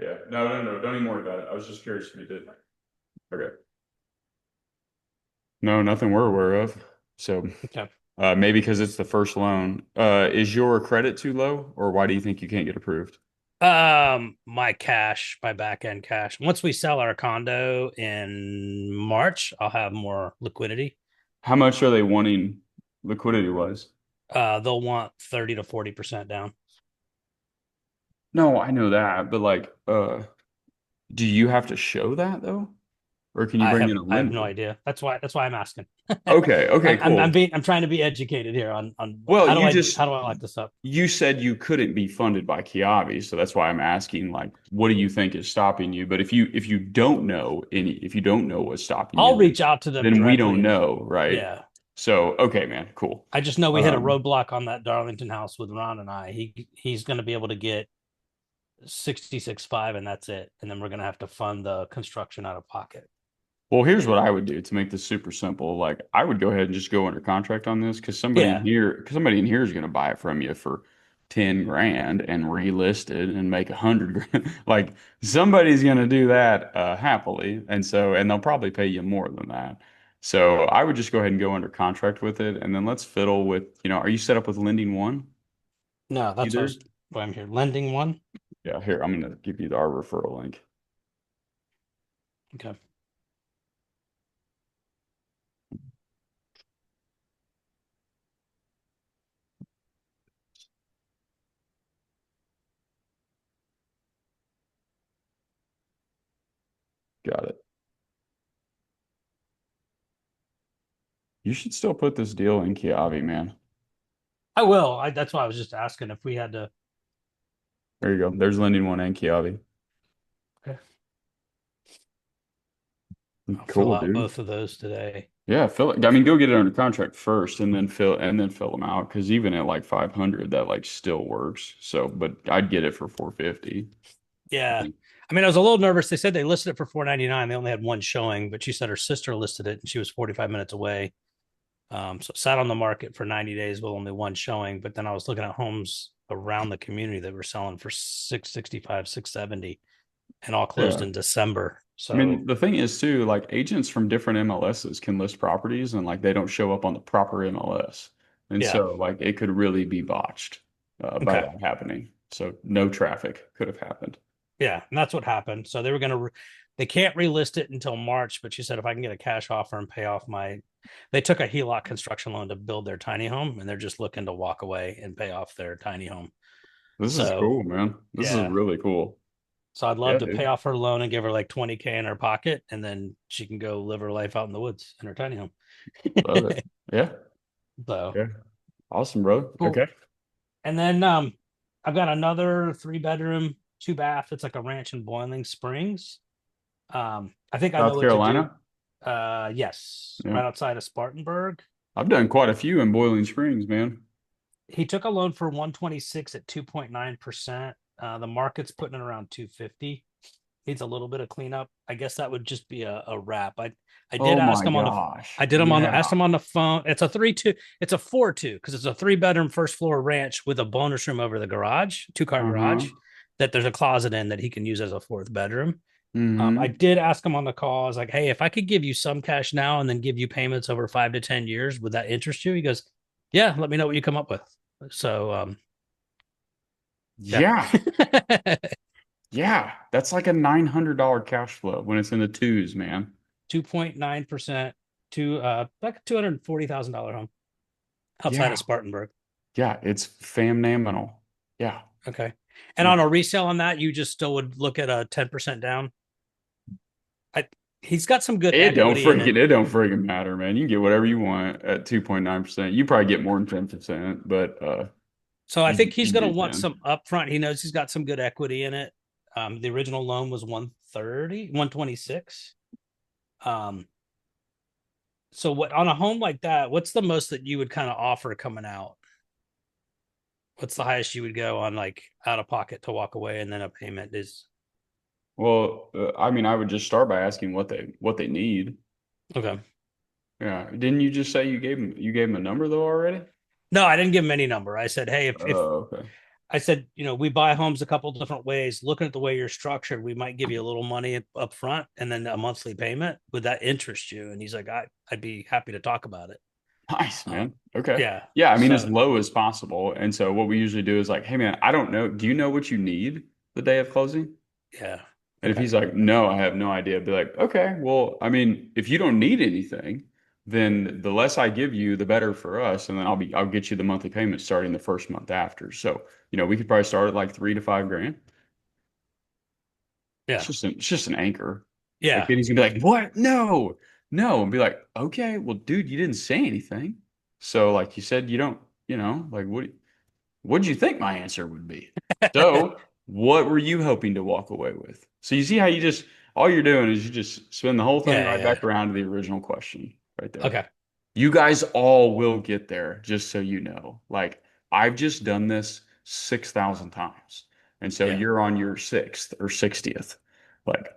Yeah. No, no, no. Don't even worry about it. I was just curious if you did. Okay. No, nothing we're aware of. So Okay. maybe because it's the first loan. Is your credit too low, or why do you think you can't get approved? My back end cash. Once we sell our condo in March, I'll have more liquidity. How much are they wanting liquidity wise? They'll want 30 to 40% down. No, I know that, but like, do you have to show that though? Or can you bring in a I have no lender? idea. That's why I'm asking. Okay, okay, cool. I'm trying to be educated here on Well, how do I like this up? you said you couldn't be funded by Kiavi, so that's why I'm asking, like, what do you think is stopping you? But if you don't know if you don't know what's stopping you, I'll reach out to them then we directly don't and know, right? yeah. So, okay, man, cool. I just know we hit a Um, roadblock on that Darlington house with Ron and I. He's going to be able to get 66.5 and that's it. And then we're going to have to fund the construction out of pocket. well, here's what I would do to make this super simple. Like, I would go ahead and just go under contract on this because Yeah. somebody in here is going to buy it from you for 10 grand and relist it and make 100 grand. Like, somebody's going to do that happily, and they'll probably pay you more than that. So I would just go ahead and go under contract with it, and then let's fiddle with, are you set up with Lending One No, that's either? why I'm here. Lending one. Yeah, here, I'm going to give you our referral link. Okay. Got it. You should still put this deal in Kiavi, man. I will. That's why I was just asking if we had to. There you go. There's Lending One and Kiavi. Okay. I'll fill Cool, out dude. both of those today. Yeah, fill it. I mean, go get it under contract first, and then fill them out. Because even at like 500, that like still works. So, but I'd get it for 450. Yeah. I mean, I was a little nervous. They said they listed it for 499. They only had one showing, but she said her sister listed it and she was 45 minutes away. So it sat on the market for 90 days with only one showing. But then I was looking at homes around the community that were selling for 665, 670, and all closed Yeah. in December. I mean, So the thing is too, like agents from different MLSs can list properties and like they don't show up on the proper MLS. And yeah. so like it could really be botched by Okay. that happening. So no traffic could have happened. Yeah. And that's what happened. So they were going to, they can't relist it until March, but she said if I can get a cash offer and pay off they took a HELOC construction loan to build their tiny home and they're just looking to walk away and pay off their tiny home. This is So cool, man. This is yeah. really cool. So I'd love Yeah, to pay dude. off her loan and give her like 20K in her pocket, and then she can go live her life out in the woods in her tiny home. Love it. Yeah. So Yeah. Awesome, bro. cool. Okay. And then I've got another 3 bedroom, 2 bath. It's like a ranch in Boiling Springs. I think I know South what to do. Carolina. Yes, Yeah. right outside of Spartanburg. I've done quite a few in Boiling Springs, man. He took a loan for 126 at 2.9%. The market's putting it around 250. Needs a little bit of cleanup. I guess that would just be a wrap. I did Oh ask my him on the gosh. I did him on Yeah. asked him on the phone. It's a 3-2. It's a 4-2 because it's a 3 bedroom first floor ranch with a bonus room over the garage, 2 car Uh-huh. garage that there's a closet in that he can use as a fourth bedroom. I Mm-hmm. did ask him on the call. I was like, hey, if I could give you some cash now and then give you payments over 5 to 10 years, would that interest you? He goes, yeah, let me know what you come up with. So yeah. Yeah. Yeah. That's like a $900 cash flow when it's in the twos, man. 2.9% to like a $240,000 home outside Yeah. of Spartanburg. Yeah. It's phenomenal. Yeah. Okay. And Yeah. on a resale on that, you just still would look at a 10% down. He's got some good equity in it. It don't freaking matter, man. You can get whatever you want at 2.9%. You probably get more than 10%, but So I think he's in going to Duke want then. some upfront. He knows he's got some good equity in it. The original loan was 130, 126. Um, so what on a home like that, what's the most that you would kind of offer coming out? What's the highest you would go on like out of pocket to walk away and then a payment is Well, I mean, I would just start by asking what they need. okay. Yeah. Didn't you just say you gave him a number though already? No, I didn't give him any number. I said, hey, if Oh, okay. I said, we buy homes a couple different ways. Looking at the way you're structured, we might give you a little money up front and then a monthly payment. Would that interest you? And he's like, I'd be happy to talk about it. Nice, man. Okay. Yeah. Yeah, I mean, as So low as possible. And so what we usually do is like, hey man, I don't know. Do you know what you need the day of closing? yeah. And if Okay. he's like, no, I have no idea, I'd be like, okay, well, I mean, if you don't need anything, then the less I give you, the better for us. And then I'll get you the monthly payment starting the first month after. So, we could probably start at like 3 to 5 grand. Yeah. It's just an anchor. Like Yeah. then he's gonna be like, what? No, no. And be like, okay, well, dude, you didn't say anything. So like you said, you don't, like what'd you think my answer would be? So what were you hoping to walk away with? So you see how you just all you're doing is you just spin the whole thing Yeah. right Yeah. back around to the original question right there. Okay. You guys all will get there, just so you know. Like I've just done this 6,000 times. And so Yeah. you're on your sixth or 60th. Like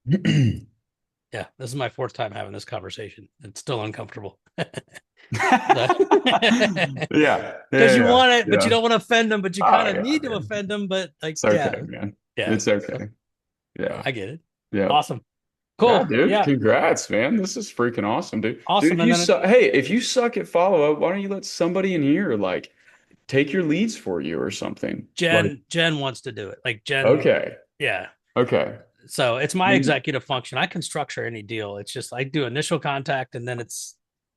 Yeah. This is my fourth time having this conversation. It's still uncomfortable. yeah. Because you Yeah. want it, but you Yeah. don't want to offend them, but you Oh kind of yeah, need to man. offend them. But like, It's yeah. okay, man. Yeah. It's okay. Yeah. I get it. Yeah. Awesome. Yeah, Cool. dude. Yeah. Congrats, man. This is freaking awesome, dude. Dude, Awesome. if And you then suck, hey, if you suck at follow-up, why don't you let somebody in here like take your leads for you or something? Like, Jen wants to do it. Like Jen, okay. yeah. Okay. So it's my Maybe, executive function. I can structure any deal. It's just I do initial contact and then it's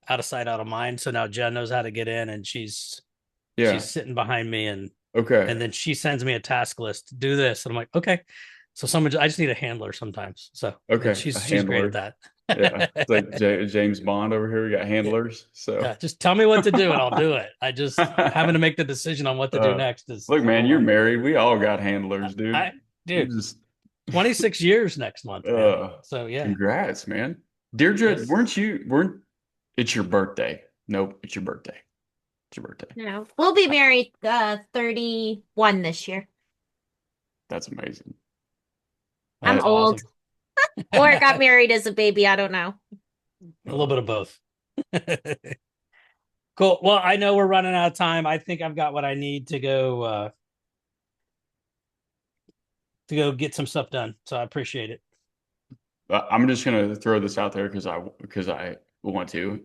out of sight, out of mind. So now Jen knows how to get in and she's yeah. sitting behind me and Okay. then she sends me a task list. Do this. And I'm like, okay. So I just need a handler sometimes. So and Okay. A she's great at handler. Yeah. It's that. like James Bond over here. We got Yeah. handlers. So Yeah, just tell me what to do and I'll do it. I just having to make the decision on what to do uh, next is look, man, you're overwhelming. married. We all got handlers, dude. I You dude, just 26 years next month, man. So yeah. congrats, man. Deirdre, Yes. weren't it's your birthday? Nope, it's your birthday. It's your birthday. No, we'll be married 31 this year. That's amazing. I'm That's That- old. awesome. Or got married as a baby. I don't know. A little bit of both. Cool. Well, I know we're running out of time. I think I've got what I need to go get some stuff done. So I appreciate it. I'm just gonna throw this out there because I want to.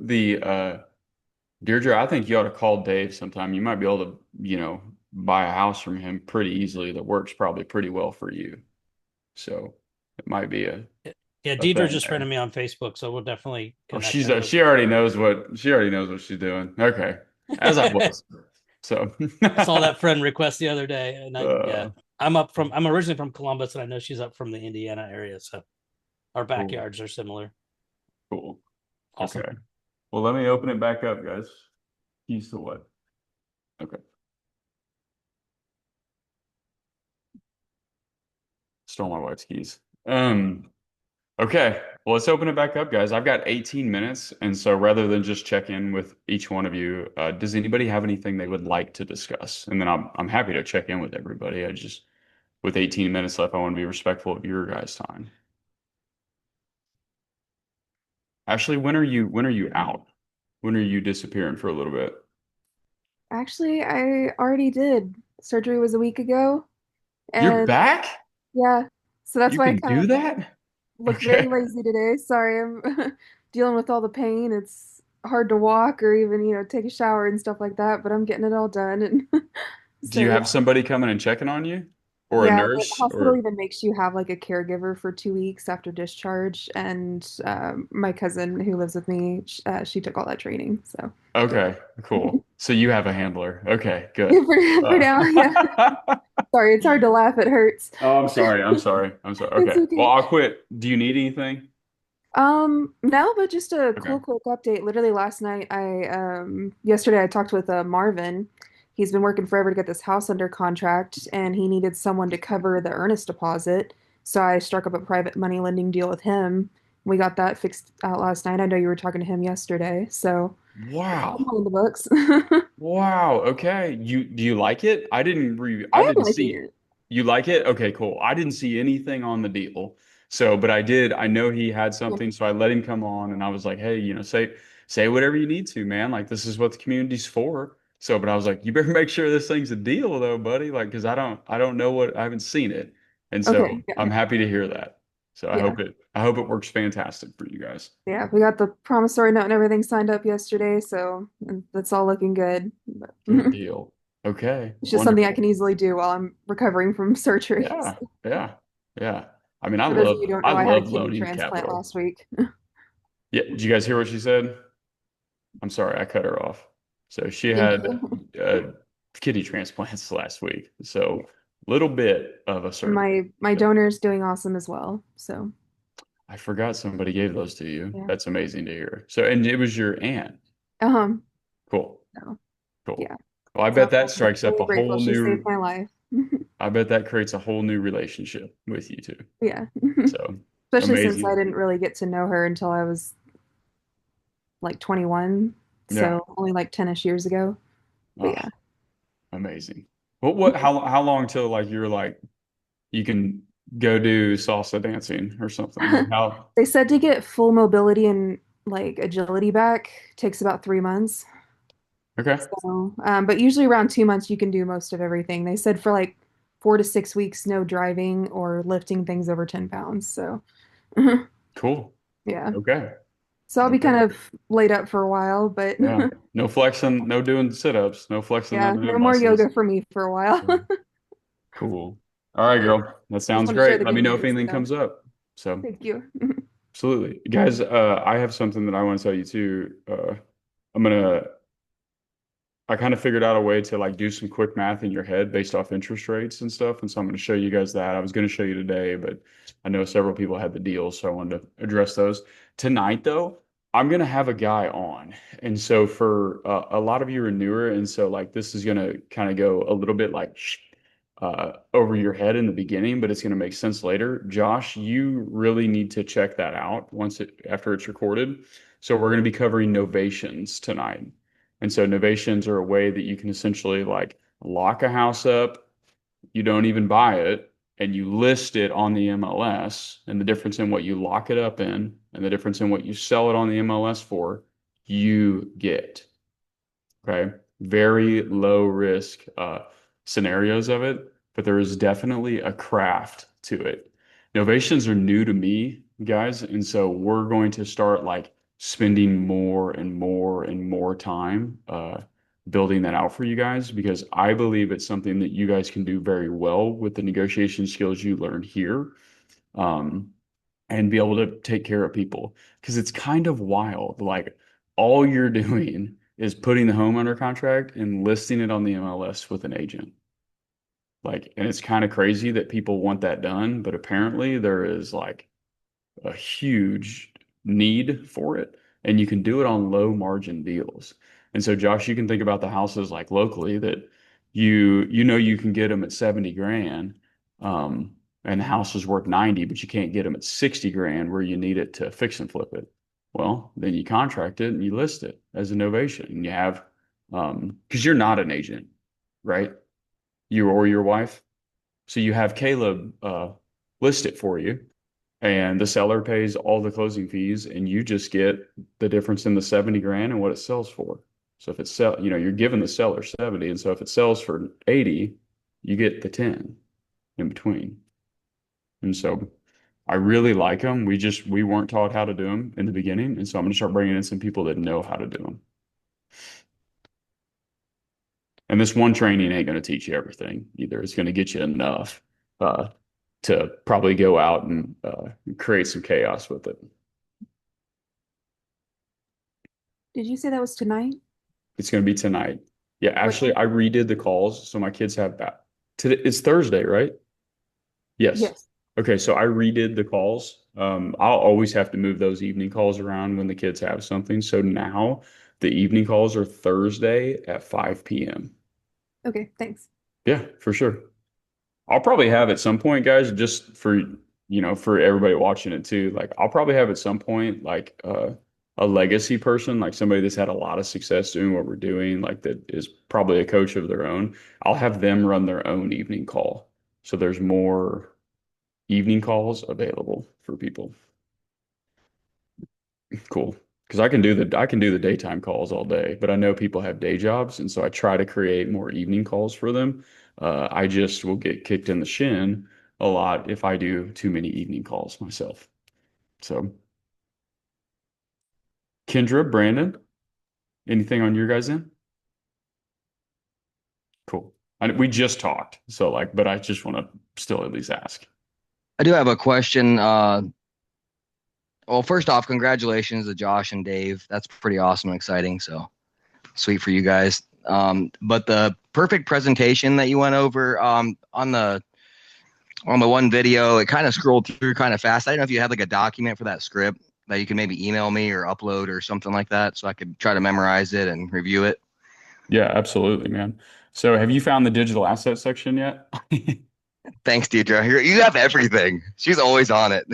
Deirdre, I think you ought to call Dave sometime. You might be able to, buy a house from him pretty easily that works probably pretty well for you. So it might be Yeah, a Deidre thing just there. friended me on Facebook, so we'll definitely Oh, connect. That with- she already knows what she's doing. Okay, as I was. So I saw that friend request the other day, and uh, I'm originally from Columbus, and I know she's up from the Indiana area, so our cool. backyards are similar. Cool. Awesome. Okay. Well, let me open it back up, guys. Keys to what? Okay. Stole my wife's keys. Okay. Well, let's open it back up, guys. I've got 18 minutes, and so rather than just check in with each one of you, does anybody have anything they would like to discuss? And then I'm happy to check in with everybody. With 18 minutes left, I want to be respectful of your guys' time. Ashley, when are you out? When are you disappearing for a little bit? Actually, I already did. Surgery was a week ago, You're and back? yeah, so that's You why I can kind do of that? look very Okay. lazy today. Sorry, I'm dealing with all the pain. It's hard to walk or even, take a shower and stuff like that, but I'm getting it all done. And Do so you yeah, have somebody coming and checking on you? Or a yeah, the nurse? hospital Or even makes you have like a caregiver for 2 weeks after discharge. And my cousin who lives with me, she took all that training. So okay, cool. So you have a handler. Okay, good. yeah, for now, yeah. Sorry, it's hard to laugh. It hurts. Oh, I'm sorry. I'm sorry. I'm sorry. It's Okay. Well, okay. I'll quit. Do you need anything? No, but just a Okay. cool quick update. Literally last night, yesterday I talked with Marvin, he's been working forever to get this house under contract, and he needed someone to cover the earnest deposit. So I struck up a private money lending deal with him. We got that fixed out last night. I know you were talking to him yesterday, so it's Wow. all in the books. Wow. Okay. Do you like it? I I am didn't liking see it. you like it? Okay, cool. I didn't see anything on the deal. So, but I know he had something, so I let him come on and I was like, "Hey, say whatever you need to, man. Like this is what the community's for." So, but I was like, "You better make sure this thing's a deal though, buddy, like cuz I don't know I haven't seen it." And so, Okay, yeah, I'm happy to hear that. So, yeah, I hope it works fantastic for you guys. yeah. We got the promissory note and everything signed up yesterday, so that's all looking good. But Good deal. Okay, it's just something I wonderful. can easily do while I'm recovering from surgery. Yeah, yeah, yeah. I mean, For those of you who don't I know, I had a love kidney loaning transplant capital. last week. Yeah, did you guys hear what she said? I'm sorry, I cut her off. So she Thank had you. kidney transplants last week. So little bit of a And surgery. my donor is doing awesome as well. So I forgot somebody gave those to you. yeah. That's amazing to hear. So, and it was your aunt. Um, Cool, so cool. yeah. Well, So I'm strikes up really a grateful. whole She saved new, my life. I bet that creates a whole new relationship with you two. Yeah. So Especially since I amazing. didn't really get to know her until I was like 21. Yeah. So only like 10-ish years ago. But Oh, yeah. amazing. How long till like you're like, you can go do salsa dancing or something? Like how? They said to get full mobility and like agility back takes about 3 months. Okay. So, but usually around 2 months you can do most of everything. They said for like 4 to 6 weeks, no driving or lifting things over 10 pounds. So, Cool. yeah. Okay. So I'll be Okay. kind of laid up for a while, but Yeah. No flexing, no doing sit-ups, no flexing yeah, those no rib more muscles. yoga for me for a while. Yeah. Cool. All right, girl. That I just sounds want to share great. the Let me good know if news. anything So comes up. So, thank you. absolutely. Guys, I have something that I want to tell you too. I'm gonna I kind of figured out a way to like do some quick math in your head based off interest rates and stuff. And so I'm going to show you guys that. I was going to show you today, but I know several people had the deals, so I wanted to address those. Tonight, though, I'm going to have a guy on. And so for a lot of you are newer, and so like this is going to kind of go a little bit like over your head in the beginning, but it's going to make sense later. Josh, you really need to check that out after it's recorded. So we're going to be covering novations tonight. And so novations are a way that you can essentially like lock a house up, you don't even buy it, and you list it on the MLS. And the difference in what you lock it up in and the difference in what you sell it on the MLS for, you get. Okay. Very low risk scenarios of it, but there is definitely a craft to it. Novations are new to me, guys, and so we're going to start like spending more and more and more time building that out for you guys because I believe it's something that you guys can do very well with the negotiation skills you learn here. Um, and be able to take care of people because it's kind of wild. Like all you're doing is putting the home under contract and listing it on the MLS with an agent. Like, and it's kind of crazy that people want that done, but apparently there is like a huge need for it, and you can do it on low margin deals. And so, Josh, you can think about the houses like locally that you can get them at 70 grand, and the house is worth 90, but you can't get them at 60 grand where you need it to fix and flip it. Well, then you contract it and you list it as a novation, and you have because you're not an agent, right? You or your wife. So you have Caleb list it for you and the seller pays all the closing fees and you just get the difference in the 70 grand and what it sells for. So if you're giving the seller 70 and so if it sells for 80, you get the 10 in between. And so I really like them. We weren't taught how to do them in the beginning, and so I'm going to start bringing in some people that know how to do them. And this one training ain't going to teach you everything either. It's going to get you enough uh, to probably go out and create some chaos with it. Did you say that was tonight? It's going to be tonight. Yeah, What actually, time? I redid the calls, so my kids have that. Today it's Thursday, right? Yes. Yes. Okay, so I redid the calls. I'll always have to move those evening calls around when the kids have something. So now the evening calls are Thursday at 5 p.m. Okay, thanks. Yeah, for sure. I'll probably have at some point, guys, just for for everybody watching it too. Like I'll probably have at some point like a legacy person, like somebody that's had a lot of success doing what we're doing, like that is probably a coach of their own. I'll have them run their own evening call. So there's more evening calls available for people. Cool. Because I can do the daytime calls all day, but I know people have day jobs, and so I try to create more evening calls for them. I just will get kicked in the shin a lot if I do too many evening calls myself. So, Kendra, Brandon, anything on your guys' end? Cool. We just talked, so like, but I just want to still at least ask. I do have a question. Well, first off, congratulations to Josh and Dave. That's pretty awesome and exciting. So sweet for you guys. But the perfect presentation that you went over on the one video, it kind of scrolled through kind of fast. I don't know if you had like a document for that script that you can maybe email me or upload or something like that, so I could try to memorize it and review it. Yeah, absolutely, man. So, have you found the digital asset section yet? Thanks, Deidre. You have everything. She's always on it.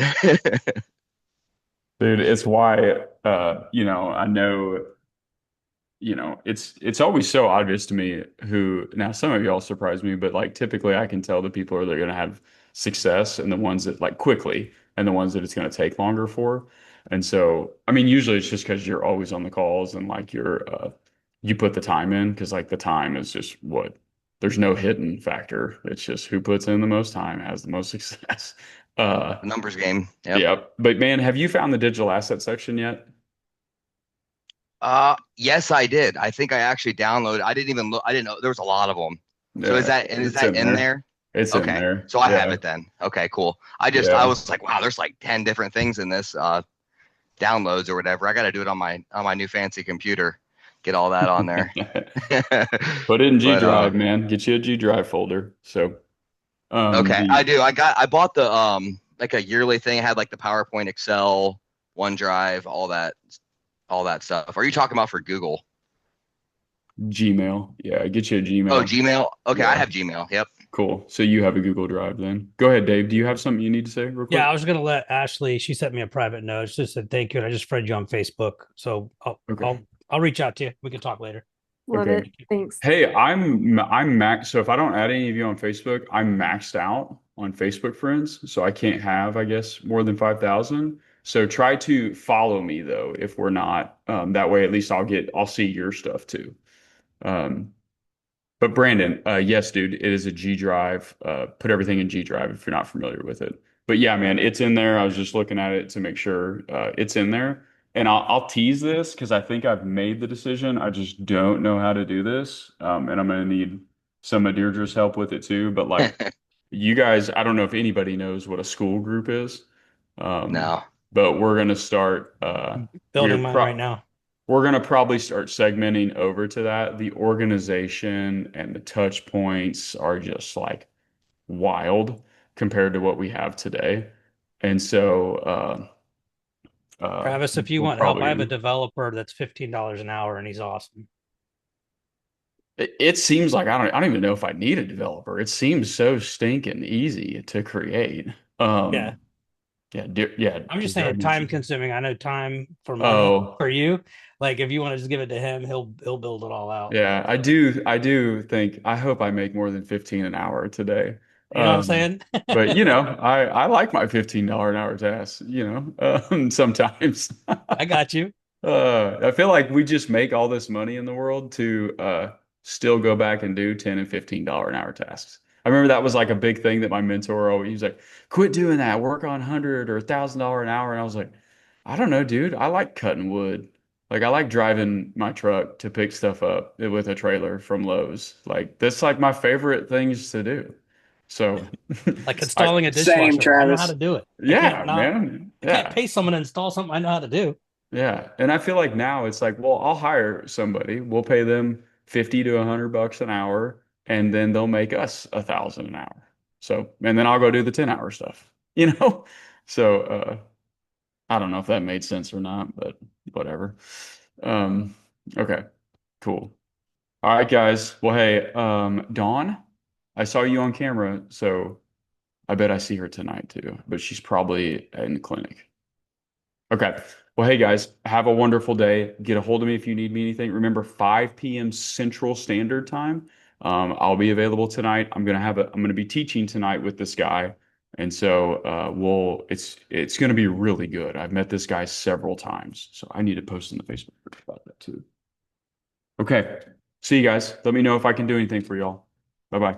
Dude, it's why I know it's always so obvious to me who now some of y'all surprise me, but like typically I can tell the people are they're gonna have success and the ones that like quickly and the ones that it's gonna take longer for. And so I mean usually it's just because you're always on the calls and like you put the time in because like the time is just what there's no hidden factor. It's just who puts in the most time has the most success. Uh The numbers game. Yep. yeah. But man, have you found the digital asset section yet? Yes, I did. I think I actually downloaded. I didn't even look. I didn't know there was a lot of them. So Yeah, is it's that in in there. there? It's in Okay. there. So I have Yeah. it then. Okay, cool. I Yeah. was like, wow, there's like 10 different things in this downloads or whatever. I got to do it on my new fancy computer. Get all that on there. Put it in G But Drive, man. Get you a G Drive folder. So, okay, the I do. I bought the like a yearly thing. It had like the PowerPoint, Excel, OneDrive, all that stuff. Are you talking about for Google? Gmail. Yeah, get you a Oh, Gmail. Gmail. Okay, I Yeah, have Gmail. Yep. cool. So you have a Google Drive then. Go ahead, Dave. Do you have something you need to say real Yeah, quick? I was gonna let Ashley. She sent me a private note. She just said thank you, and I just friended you on Facebook. So Okay. I'll reach out to you. We can talk later. Love Okay. it. Thanks. Hey, I'm max. So if I don't add any of you on Facebook, I'm maxed out on Facebook friends. So I can't have, I guess, more than 5,000. So try to follow me though, if we're not. That way, at least I'll see your stuff too. Um, but Brandon, yes, dude, it is a G Drive. Put everything in G Drive if you're not familiar with it. But yeah, man, it's in there. I was just looking at it to make sure it's in there. And I'll tease this because I think I've made the decision. I just don't know how to do this. And I'm going to need some of Deirdre's help with it too. But like you guys, I don't know if anybody knows what a school group is. Um, No. but we're going to start, we're Building mine pro right now. we're going to probably start segmenting over to that. The organization and the touch points are just like wild compared to what we have today. And so, Travis, if you we're want help, probably I have a gonna, developer that's $15 an hour, and he's awesome. it seems like I don't even know if I need a developer. It seems so stinking easy to create. Yeah, Um, yeah, I'm just just drive saying me time insane. consuming. I know time for money Oh, for you. Like if you want to just give it to him, he'll build it all out. yeah, I do think I hope I make more than 15 an hour today. You know what I'm Um, saying? but I like my $15 an hour tasks, sometimes. I got you. I feel like we just make all this money in the world to still go back and do 10 and $15 an hour tasks. I remember that was like a big thing that my mentor always he was like, quit doing that, work on 100 or $1,000 an hour. And I was like, I don't know, dude. I like cutting wood. Like I like driving my truck to pick stuff up with a trailer from Lowe's. Like that's like my favorite things to do. So Like I installing a Same, dishwasher. I know how Travis. to do it. yeah, man. I can't Yeah. pay someone to install something I know how to do. Yeah. And I feel like now it's like, well, I'll hire somebody. We'll pay them 50 to $100 an hour, and then they'll make us 1,000 an hour. So, and then I'll go do the 10-hour stuff, you know? So, I don't know if that made sense or not, but whatever. Um, okay, cool. All right, guys. Well, hey, Dawn, I saw you on camera, so I bet I see her tonight too, but she's probably in the clinic. Okay. Well, hey guys, have a wonderful day. Get a hold of me if you need me anything. Remember, 5 p.m. Central Standard Time. I'll be available tonight. I'm gonna be teaching tonight with this guy. And so it's gonna be really good. I've met this guy several times, so I need to post in the Facebook group about that too. Okay. See you guys. Let me know if I can do anything for y'all. Bye bye.